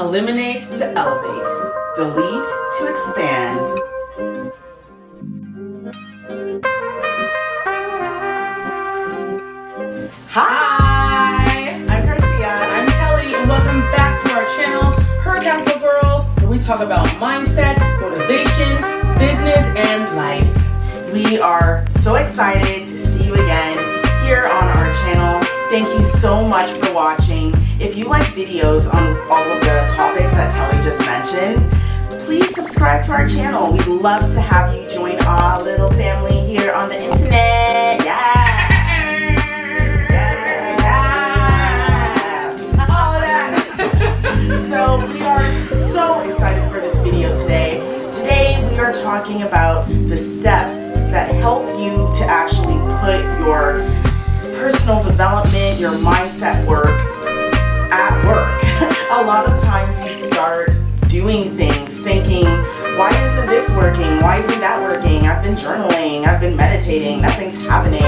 Eliminate to elevate. Delete to expand. Hi, I'm Garcia. I'm Kelly, and welcome back to our channel, Her Castle Girls, where we talk about mindset, motivation, business, and life. We are so excited to see you again here on our channel. Thank you so much for watching. If you like videos on all of the topics that Kelly just mentioned, please subscribe to our channel. We'd love to have you join our little family here on the internet. Yes. All of that. So we are so excited for this video today. Today we are talking about the steps that help you to actually put your personal development, your mindset work at work. A lot of times we start doing things thinking, why isn't this working? Why isn't that working? I've been journaling, I've been meditating, nothing's happening.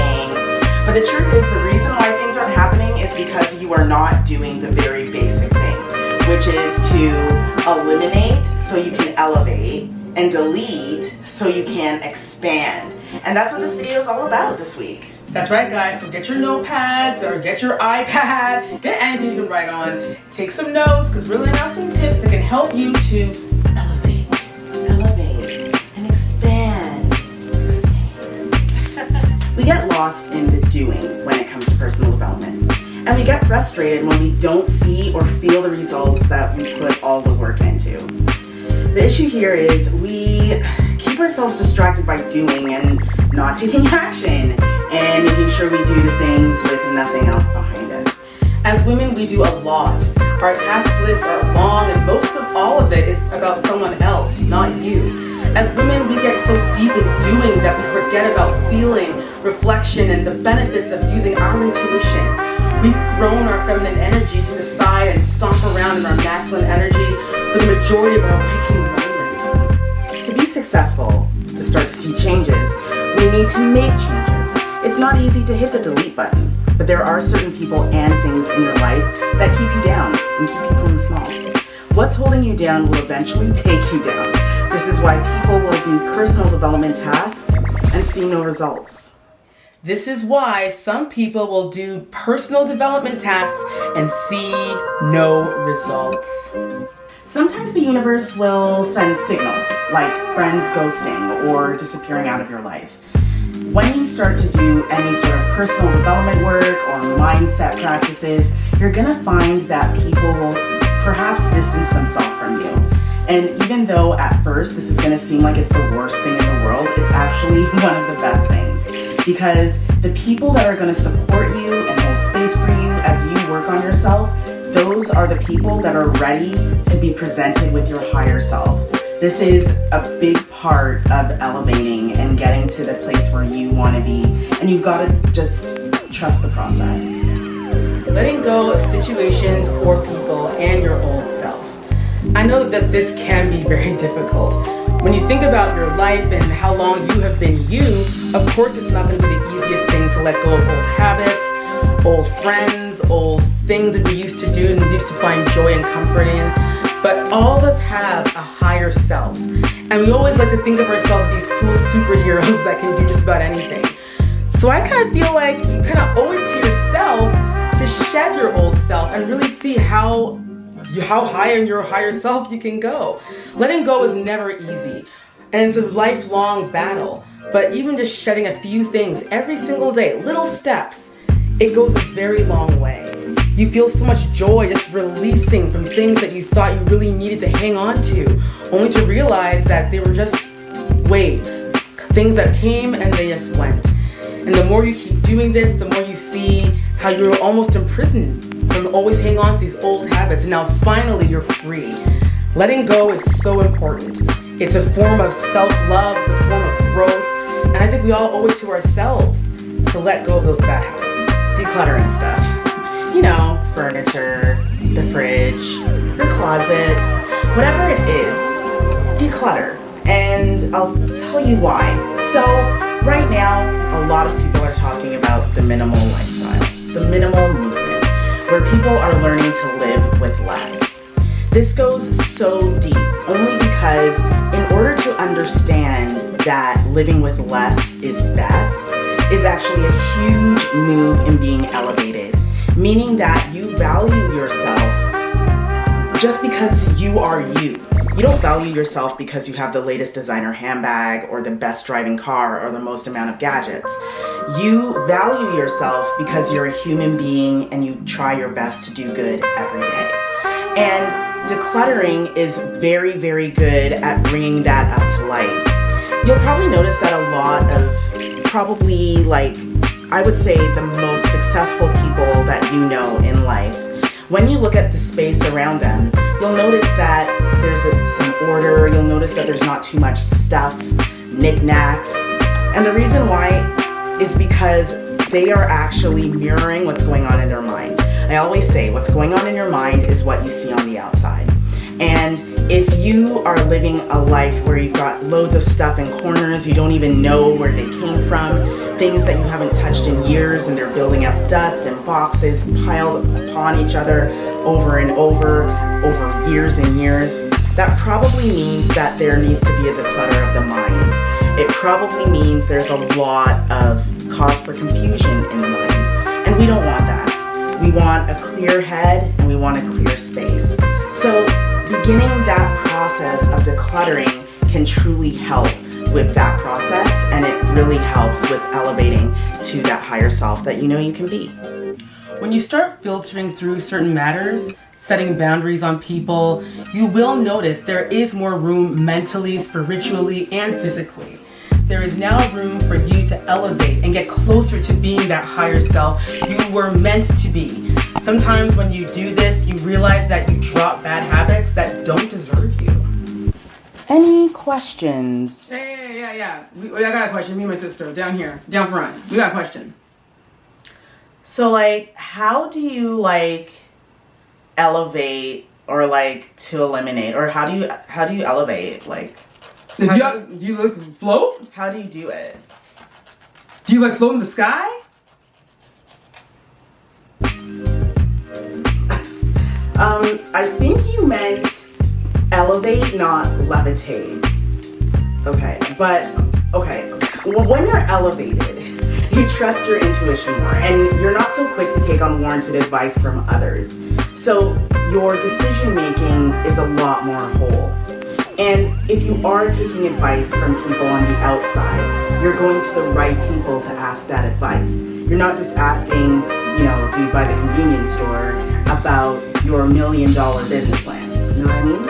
But the truth is, the reason why things aren't happening is because you are not doing the very basic thing, which is to eliminate so you can elevate and delete so you can expand. And that's what this video is all about this week. That's right, guys. So get your notepads or get your iPad, get anything you can write on. Take some notes, because we're laying out some tips that can help you to elevate, and expand. We get lost in the doing when it comes to personal development. And we get frustrated when we don't see or feel the results that we put all the work into. The issue here is we keep ourselves distracted by doing and not taking action and making sure we do the things with nothing else behind it. As women, we do a lot. Our task lists are long, and most of all of it is about someone else, not you. As women, we get so deep in doing that we forget about feeling, reflection, and the benefits of using our intuition. We've thrown our feminine energy to the side and stomp around in our masculine energy for the majority of our waking moments. To be successful, to start to see changes, we need to make changes. It's not easy to hit the delete button, but there are certain people and things in your life that keep you down and keep you playing small. What's holding you down will eventually take you down. This is why people will do personal development tasks and see no results. This is why some people will do personal development tasks and see no results. Sometimes the universe will send signals, like friends ghosting or disappearing out of your life. When you start to do any sort of personal development work or mindset practices, you're gonna find that people will perhaps distance themselves from you. And even though at first this is gonna seem like it's the worst thing in the world, it's actually one of the best things. Because the people that are gonna support you and hold space for you as you work on yourself, those are the people that are ready to be presented with your higher self. This is a big part of elevating and getting to the place where you want to be, and you've got to just trust the process. Letting go of situations or people and your old self. I know that this can be very difficult. When you think about your life and how long you have been you, of course it's not going to be the easiest thing to let go of old habits, old friends, old things that we used to do and we used to find joy and comfort in. But all of us have a higher self. And we always like to think of ourselves as these cool superheroes that can do just about anything. So I kind of feel like you kind of owe it to yourself to shed your old self and really see how high in your higher self you can go. Letting go is never easy. And it's a lifelong battle. But even just shedding a few things every single day, little steps, it goes a very long way. You feel so much joy just releasing from things that you thought you really needed to hang on to, only to realize that they were just waves, things that came and they just went. And the more you keep doing this, the more you see how you're almost imprisoned from always hanging on to these old habits, and now finally you're free. Letting go is so important. It's a form of self-love, it's a form of growth, and I think we all owe it to ourselves to let go of those bad habits. Decluttering stuff. You know, furniture, the fridge, your closet, whatever it is, declutter. And I'll tell you why. So right now, a lot of people are talking about the minimal lifestyle, the minimal movement, where people are learning to live with less. This goes so deep, only because in order to understand that living with less is best is actually a huge move in being elevated, meaning that you value yourself just because you are you. You don't value yourself because you have the latest designer handbag or the best driving car or the most amount of gadgets. You value yourself because you're a human being and you try your best to do good every day. And decluttering is very, very good at bringing that up to light. You'll probably notice that a lot of probably I would say the most successful people that you know in life, when you look at the space around them, you'll notice that there's some order, you'll notice that there's not too much stuff, knickknacks. And the reason why is because they are actually mirroring what's going on in their mind. I always say what's going on in your mind is what you see on the outside. And if you are living a life where you've got loads of stuff in corners, you don't even know where they came from, things that you haven't touched in years and they're building up dust and boxes piled upon each other over and over years and years, that probably means that there needs to be a declutter of the mind. It probably means there's a lot of cause for confusion in the mind. And we don't want that. We want a clear head and we want a clear space. So beginning that process of decluttering can truly help with that process, and it really helps with elevating to that higher self that you know you can be. When you start filtering through certain matters, setting boundaries on people, you will notice there is more room mentally, spiritually, and physically. There is now room for you to elevate and get closer to being that higher self you were meant to be. Sometimes when you do this, you realize that you drop bad habits that don't deserve you. Any questions? Yeah. I got a question. Me and my sister, down here, down front. We got a question. So how do you elevate or to eliminate, or how do you elevate? Do you float? How do you do it? Do you float in the sky? I think you meant elevate, not levitate. Okay. Well, when you're elevated, you trust your intuition more, and you're not so quick to take on warranted advice from others. So your decision making is a lot more whole. And if you are taking advice from people on the outside, you're going to the right people to ask that advice. You're not just asking, dude by the convenience store about your $1 million business plan. You know what I mean?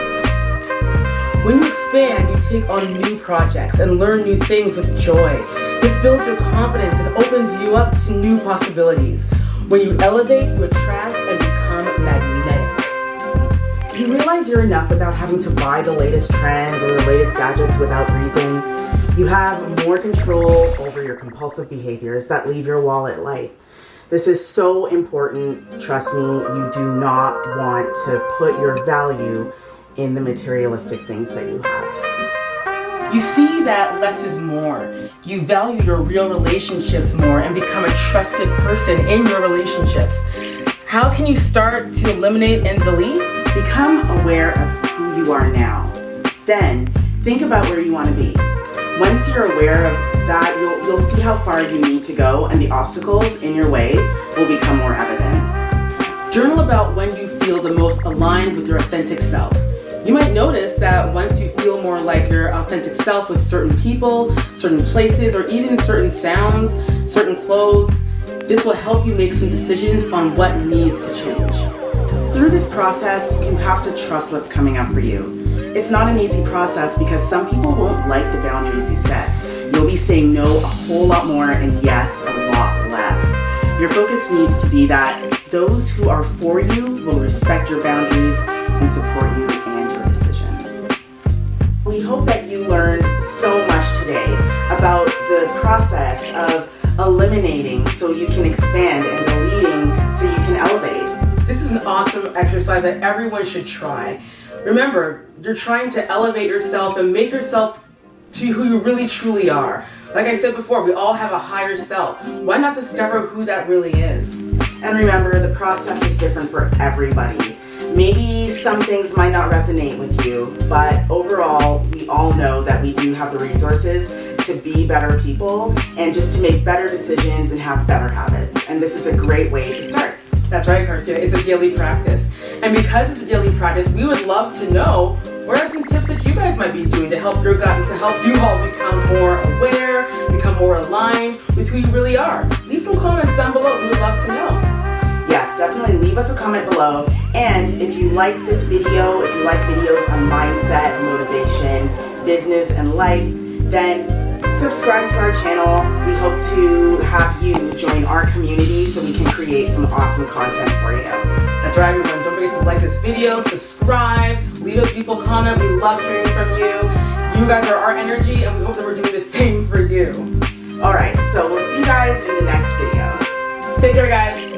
When you expand, you take on new projects and learn new things with joy. This builds your confidence and opens you up to new possibilities. When you elevate, you attract and become magnetic. You realize you're enough without having to buy the latest trends or the latest gadgets without reason. You have more control over your compulsive behaviors that leave your wallet light. This is so important. Trust me, you do not want to put your value in the materialistic things that you have. You see that less is more. You value your real relationships more and become a trusted person in your relationships. How can you start to eliminate and delete? Become aware of who you are now. Then think about where you want to be. Once you're aware of that, you'll see how far you need to go, and the obstacles in your way will become more evident. Journal about when you feel the most aligned with your authentic self. You might notice that once you feel more like your authentic self with certain people, certain places, or even certain sounds, certain clothes, this will help you make some decisions on what needs to change. Through this process, you have to trust what's coming up for you. It's not an easy process because some people won't like the boundaries you set. You'll be saying no a whole lot more and yes a lot less. Your focus needs to be that those who are for you will respect your boundaries and support you and your decisions. We hope that you learned so much today about the process of eliminating so you can expand and deleting so you can elevate. This is an awesome exercise that everyone should try. Remember, you're trying to elevate yourself and make yourself to who you really truly are. Like I said before, we all have a higher self. Why not discover who that really is? And remember, the process is different for everybody. Maybe some things might not resonate with you, but overall, we all know that we do have the resources to be better people and just to make better decisions and have better habits. And this is a great way to start. That's right, Karcia. It's a daily practice. And because it's a daily practice, we would love to know what are some tips that you guys might be doing to help your gut and to help you all become more aware, become more aligned with who you really are. Leave some comments down below. We would love to know. Yes, definitely leave us a comment below. And if you like this video, if you like videos on mindset, motivation, business, and life, then subscribe to our channel. We hope to have you join our community so we can create some awesome content for you. That's right, everyone. Don't forget to like this video, subscribe, leave a beautiful comment. We love hearing from you. You guys are our energy, and we hope that we're doing the same for you. All right, so we'll see you guys in the next video. Take care, guys.